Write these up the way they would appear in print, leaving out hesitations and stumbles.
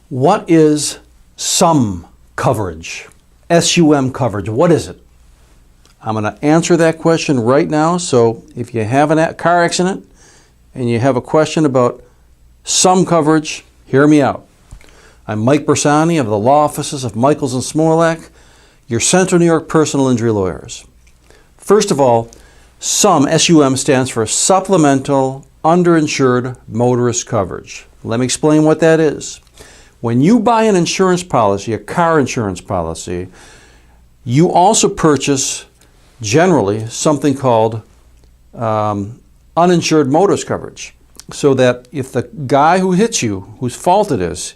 What is sum coverage? SUM coverage, what is it? I'm going to answer that question right now. So if you have a car accident and you have a question about sum coverage, hear me out. I'm Mike Bersani of the law offices of Michaels and Smolak, your Central New York personal injury lawyers. First of all, SUM stands for Supplemental Underinsured Motorist Coverage. Let me explain what that is. When you buy an insurance policy, a car insurance policy, you also purchase generally something called uninsured motorist coverage. So that if the guy who hits you, whose fault it is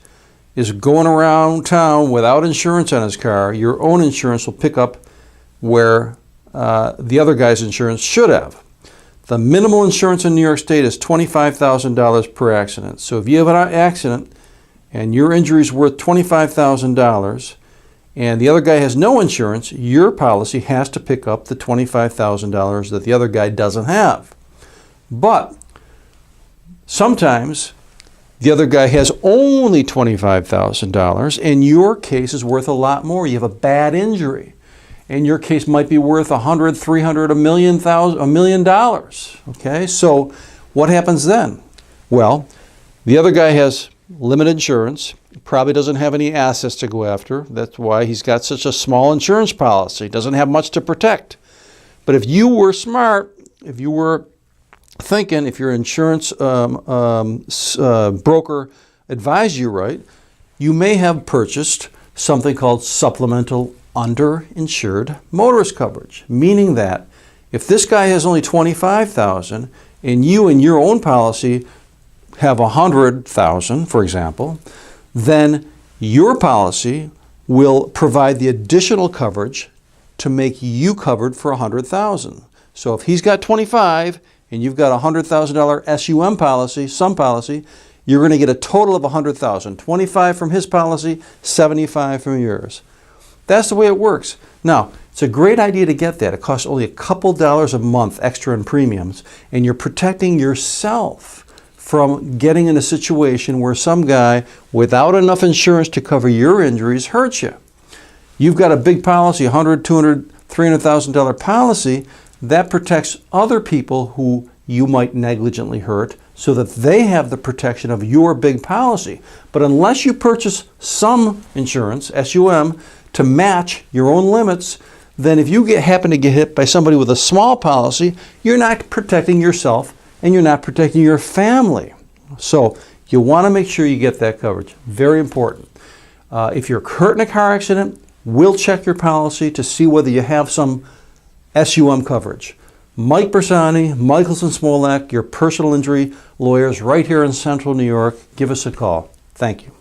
going around town without insurance on his car, your own insurance will pick up where the other guy's insurance should have. The minimal insurance in New York State is $25,000 per accident. So if you have an accident and your injury is worth $25,000 and the other guy has no insurance, your policy has to pick up the $25,000 that the other guy doesn't have. But sometimes the other guy has only $25,000 and your case is worth a lot more. You have a bad injury and your case might be worth $100,000, $300,000, $1 million. Okay, so what happens then? Well, the other guy has limited insurance, probably doesn't have any assets to go after. That's why he's got such a small insurance policy. Doesn't have much to protect. But if you were smart, if you were thinking, if your insurance broker advised you right, you may have purchased something called Supplemental Underinsured Motorist Coverage, meaning that if this guy has only $25,000 and you in your own policy have $100,000, for example, then your policy will provide the additional coverage to make you covered for $100,000. So if he's got $25,000 and you've got a $100,000 SUM policy, sum policy, you're going to get a total of $100,000. $25,000 from his policy, $75,000 from yours. That's the way it works. Now, it's a great idea to get that. It costs only a couple dollars a month extra in premiums, and you're protecting yourself from getting in a situation where some guy without enough insurance to cover your injuries hurts you. You've got a big policy, $100,000, $200,000, $300,000 policy, that protects other people who you might negligently hurt so that they have the protection of your big policy. But unless you purchase some insurance, SUM, to match your own limits, then if you happen to get hit by somebody with a small policy, you're not protecting yourself and you're not protecting your family. So you want to make sure you get that coverage. Very important. If you're hurt in a car accident, we'll check your policy to see whether you have some SUM coverage. Mike Bersani, Michaels and Smolak, your personal injury lawyers right here in Central New York. Give us a call. Thank you.